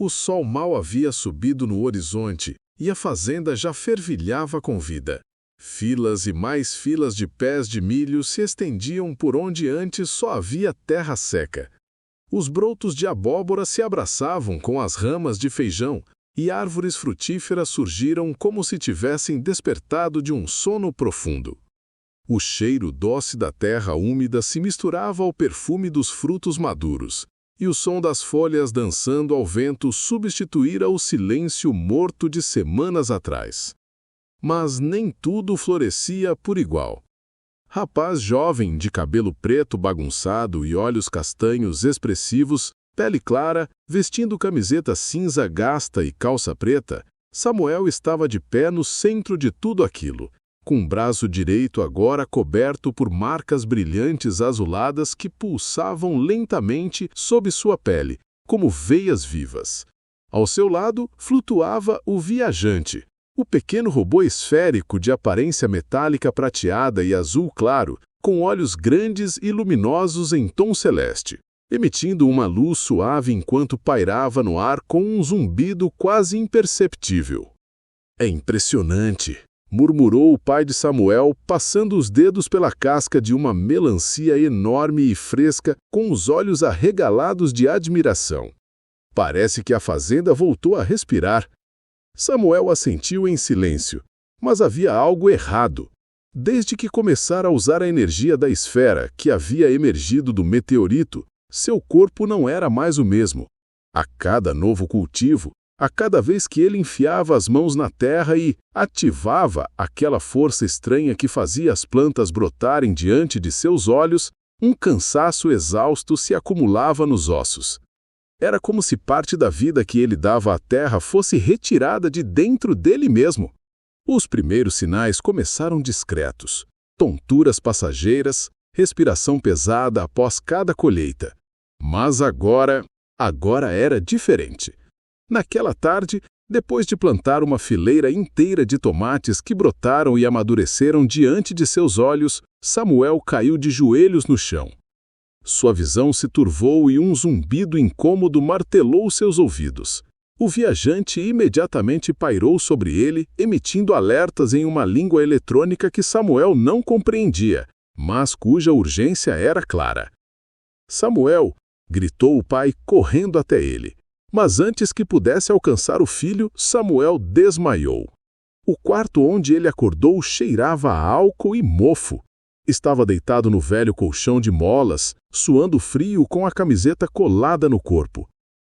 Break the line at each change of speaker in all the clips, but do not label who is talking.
O sol mal havia subido no horizonte e a fazenda já fervilhava com vida. Filas e mais filas de pés de milho se estendiam por onde antes só havia terra seca. Os brotos de abóbora se abraçavam com as ramas de feijão e árvores frutíferas surgiram como se tivessem despertado de um sono profundo. O cheiro doce da terra úmida se misturava ao perfume dos frutos maduros, e o som das folhas dançando ao vento substituíra o silêncio morto de semanas atrás. Mas nem tudo florescia por igual. Rapaz jovem, de cabelo preto bagunçado e olhos castanhos expressivos, pele clara, vestindo camiseta cinza gasta e calça preta, Samuel estava de pé no centro de tudo aquilo, com o braço direito agora coberto por marcas brilhantes azuladas que pulsavam lentamente sob sua pele, como veias vivas. Ao seu lado flutuava o viajante, o pequeno robô esférico de aparência metálica prateada e azul claro, com olhos grandes e luminosos em tom celeste, emitindo uma luz suave enquanto pairava no ar com um zumbido quase imperceptível. "É impressionante", murmurou o pai de Samuel, passando os dedos pela casca de uma melancia enorme e fresca, com os olhos arregalados de admiração. "Parece que a fazenda voltou a respirar." Samuel assentiu em silêncio, mas havia algo errado. Desde que começara a usar a energia da esfera que havia emergido do meteorito, seu corpo não era mais o mesmo. A cada novo cultivo, a cada vez que ele enfiava as mãos na terra e ativava aquela força estranha que fazia as plantas brotarem diante de seus olhos, um cansaço exausto se acumulava nos ossos. Era como se parte da vida que ele dava à terra fosse retirada de dentro dele mesmo. Os primeiros sinais começaram discretos: tonturas passageiras, respiração pesada após cada colheita. Mas agora era diferente. Naquela tarde, depois de plantar uma fileira inteira de tomates que brotaram e amadureceram diante de seus olhos, Samuel caiu de joelhos no chão. Sua visão se turvou e um zumbido incômodo martelou seus ouvidos. O viajante imediatamente pairou sobre ele, emitindo alertas em uma língua eletrônica que Samuel não compreendia, mas cuja urgência era clara. "Samuel!" gritou o pai, correndo até ele. Mas antes que pudesse alcançar o filho, Samuel desmaiou. O quarto onde ele acordou cheirava a álcool e mofo. Estava deitado no velho colchão de molas, suando frio com a camiseta colada no corpo.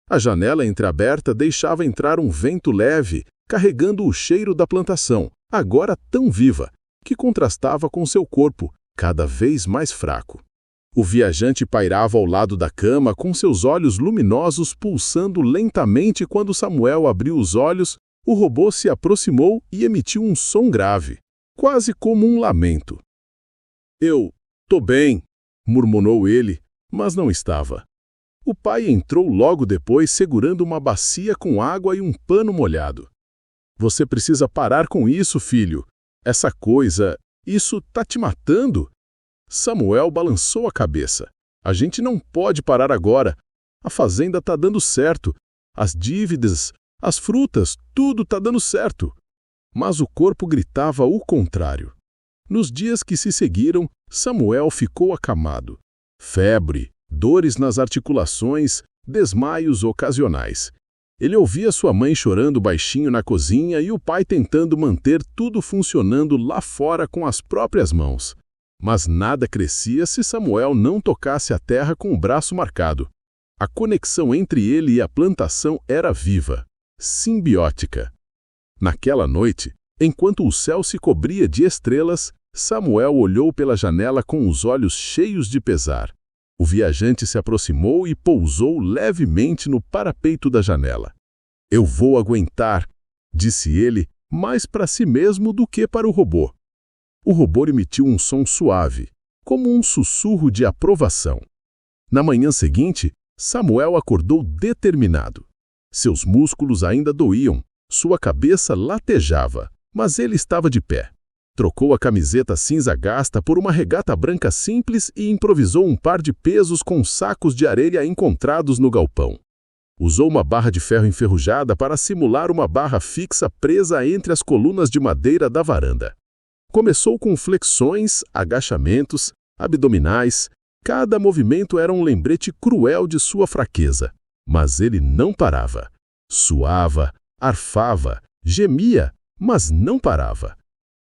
A janela entreaberta deixava entrar um vento leve, carregando o cheiro da plantação, agora tão viva, que contrastava com seu corpo, cada vez mais fraco. O viajante pairava ao lado da cama com seus olhos luminosos pulsando lentamente. Quando Samuel abriu os olhos, o robô se aproximou e emitiu um som grave, quase como um lamento. "Eu tô bem", murmurou ele, mas não estava. O pai entrou logo depois segurando uma bacia com água e um pano molhado. "Você precisa parar com isso, filho. Essa coisa, isso tá te matando." Samuel balançou a cabeça. "A gente não pode parar agora. A fazenda tá dando certo. As dívidas, as frutas, tudo tá dando certo." Mas o corpo gritava o contrário. Nos dias que se seguiram, Samuel ficou acamado. Febre, dores nas articulações, desmaios ocasionais. Ele ouvia sua mãe chorando baixinho na cozinha e o pai tentando manter tudo funcionando lá fora com as próprias mãos. Mas nada crescia se Samuel não tocasse a terra com o braço marcado. A conexão entre ele e a plantação era viva, simbiótica. Naquela noite, enquanto o céu se cobria de estrelas, Samuel olhou pela janela com os olhos cheios de pesar. O viajante se aproximou e pousou levemente no parapeito da janela. "Eu vou aguentar", disse ele, mais para si mesmo do que para o robô. O robô emitiu um som suave, como um sussurro de aprovação. Na manhã seguinte, Samuel acordou determinado. Seus músculos ainda doíam, sua cabeça latejava, mas ele estava de pé. Trocou a camiseta cinza gasta por uma regata branca simples e improvisou um par de pesos com sacos de areia encontrados no galpão. Usou uma barra de ferro enferrujada para simular uma barra fixa presa entre as colunas de madeira da varanda. Começou com flexões, agachamentos, abdominais. Cada movimento era um lembrete cruel de sua fraqueza. Mas ele não parava. Suava, arfava, gemia, mas não parava.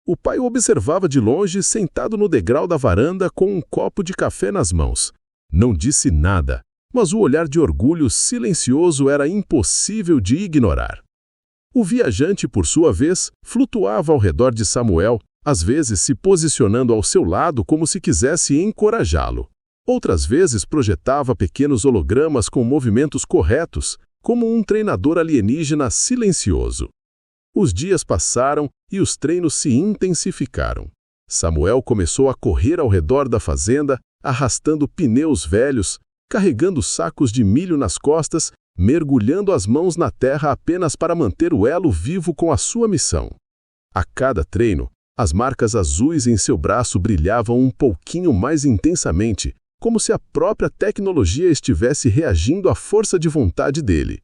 O pai o observava de longe, sentado no degrau da varanda com um copo de café nas mãos. Não disse nada, mas o olhar de orgulho silencioso era impossível de ignorar. O viajante, por sua vez, flutuava ao redor de Samuel, às vezes se posicionando ao seu lado como se quisesse encorajá-lo. Outras vezes projetava pequenos hologramas com movimentos corretos, como um treinador alienígena silencioso. Os dias passaram e os treinos se intensificaram. Samuel começou a correr ao redor da fazenda, arrastando pneus velhos, carregando sacos de milho nas costas, mergulhando as mãos na terra apenas para manter o elo vivo com a sua missão. A cada treino, as marcas azuis em seu braço brilhavam um pouquinho mais intensamente, como se a própria tecnologia estivesse reagindo à força de vontade dele.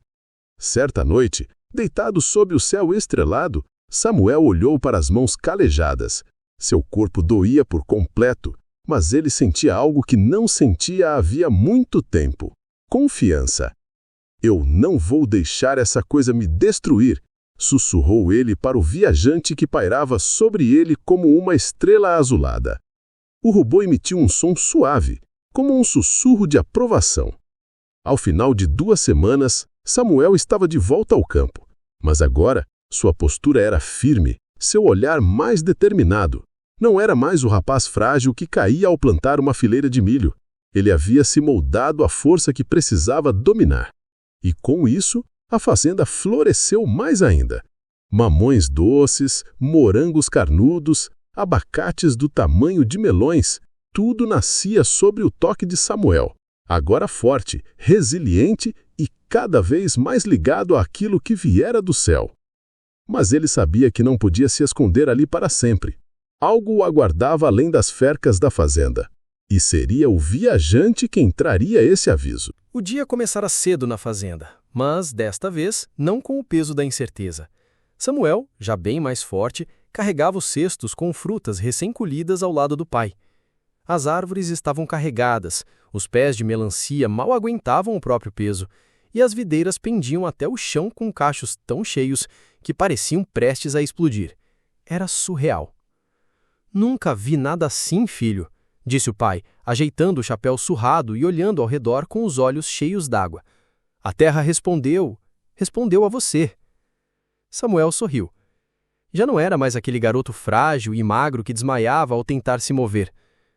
Certa noite, deitado sob o céu estrelado, Samuel olhou para as mãos calejadas. Seu corpo doía por completo, mas ele sentia algo que não sentia havia muito tempo: confiança. Eu não vou deixar essa coisa me destruir, sussurrou ele para o viajante que pairava sobre ele como uma estrela azulada. O robô emitiu um som suave, como um sussurro de aprovação. Ao final de 2 semanas, Samuel estava de volta ao campo, mas agora sua postura era firme, seu olhar mais determinado. Não era mais o rapaz frágil que caía ao plantar uma fileira de milho. Ele havia se moldado à força que precisava dominar. E com isso, a fazenda floresceu mais ainda. Mamões doces, morangos carnudos, abacates do tamanho de melões, tudo nascia sob o toque de Samuel, agora forte, resiliente e cada vez mais ligado àquilo que viera do céu. Mas ele sabia que não podia se esconder ali para sempre. Algo o aguardava além das cercas da fazenda. E seria o viajante quem traria esse aviso.
O dia começara cedo na fazenda, mas, desta vez, não com o peso da incerteza. Samuel, já bem mais forte, carregava os cestos com frutas recém-colhidas ao lado do pai. As árvores estavam carregadas, os pés de melancia mal aguentavam o próprio peso, e as videiras pendiam até o chão com cachos tão cheios que pareciam prestes a explodir. Era surreal. "Nunca vi nada assim, filho", disse o pai, ajeitando o chapéu surrado e olhando ao redor com os olhos cheios d'água. "A terra respondeu a você." Samuel sorriu. Já não era mais aquele garoto frágil e magro que desmaiava ao tentar se mover.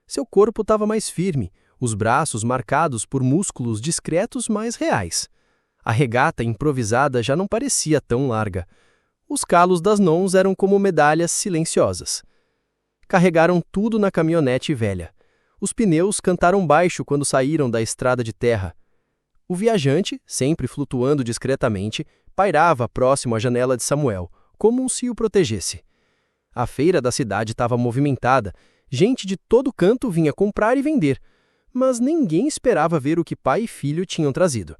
Seu corpo estava mais firme, os braços marcados por músculos discretos mais reais. A regata improvisada já não parecia tão larga. Os calos das mãos eram como medalhas silenciosas. Carregaram tudo na caminhonete velha. Os pneus cantaram baixo quando saíram da estrada de terra. O viajante, sempre flutuando discretamente, pairava próximo à janela de Samuel, como se o protegesse. A feira da cidade estava movimentada, gente de todo canto vinha comprar e vender, mas ninguém esperava ver o que pai e filho tinham trazido.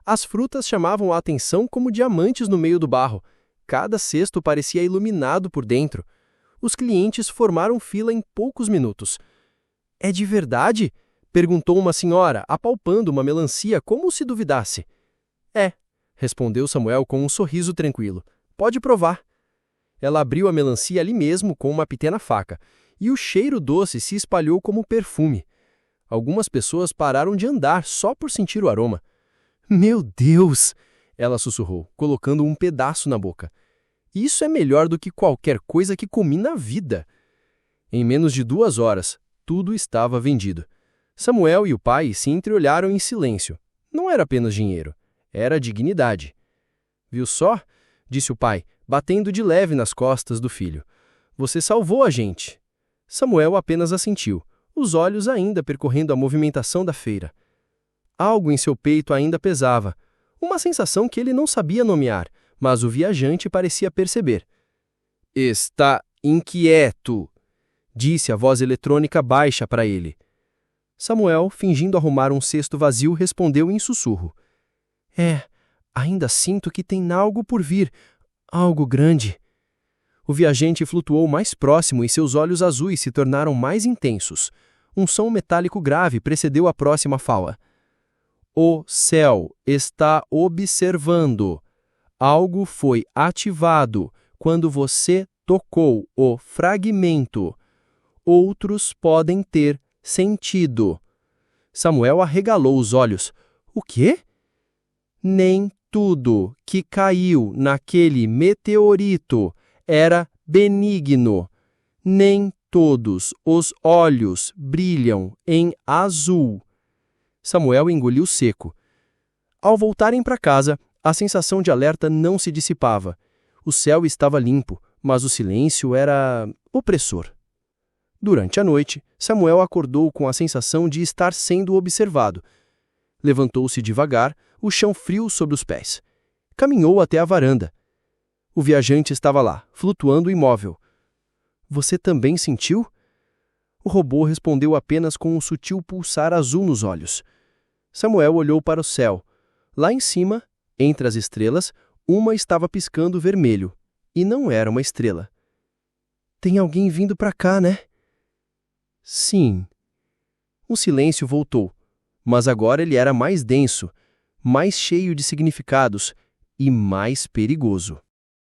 As frutas chamavam a atenção como diamantes no meio do barro. Cada cesto parecia iluminado por dentro. Os clientes formaram fila em poucos minutos. "É de verdade?" perguntou uma senhora, apalpando uma melancia como se duvidasse. "É", respondeu Samuel com um sorriso tranquilo. "Pode provar." Ela abriu a melancia ali mesmo com uma pequena faca, e o cheiro doce se espalhou como perfume. Algumas pessoas pararam de andar só por sentir o aroma. "Meu Deus!" ela sussurrou, colocando um pedaço na boca. "Isso é melhor do que qualquer coisa que comi na vida." Em menos de 2 horas, tudo estava vendido. Samuel e o pai se entreolharam em silêncio. Não era apenas dinheiro, era dignidade. "Viu só?" disse o pai, batendo de leve nas costas do filho. "Você salvou a gente." Samuel apenas assentiu, os olhos ainda percorrendo a movimentação da feira. Algo em seu peito ainda pesava, uma sensação que ele não sabia nomear, mas o viajante parecia perceber. "Está inquieto", disse a voz eletrônica baixa para ele. Samuel, fingindo arrumar um cesto vazio, respondeu em sussurro. Ainda sinto que tem algo por vir, algo grande. O viajante flutuou mais próximo e seus olhos azuis se tornaram mais intensos. Um som metálico grave precedeu a próxima fala. O céu está observando. Algo foi ativado quando você tocou o fragmento. Outros podem ter sentido. Samuel arregalou os olhos. O quê? Nem tudo que caiu naquele meteorito era benigno. Nem todos os olhos brilham em azul. Samuel engoliu seco. Ao voltarem para casa, a sensação de alerta não se dissipava. O céu estava limpo, mas o silêncio era opressor. Durante a noite, Samuel acordou com a sensação de estar sendo observado. Levantou-se devagar, o chão frio sob os pés. Caminhou até a varanda. O viajante estava lá, flutuando imóvel. Você também sentiu? O robô respondeu apenas com um sutil pulsar azul nos olhos. Samuel olhou para o céu. Lá em cima, entre as estrelas, uma estava piscando vermelho. E não era uma estrela. Tem alguém vindo para cá, né? Sim. O silêncio voltou, mas agora ele era mais denso, mais cheio de significados e mais perigoso.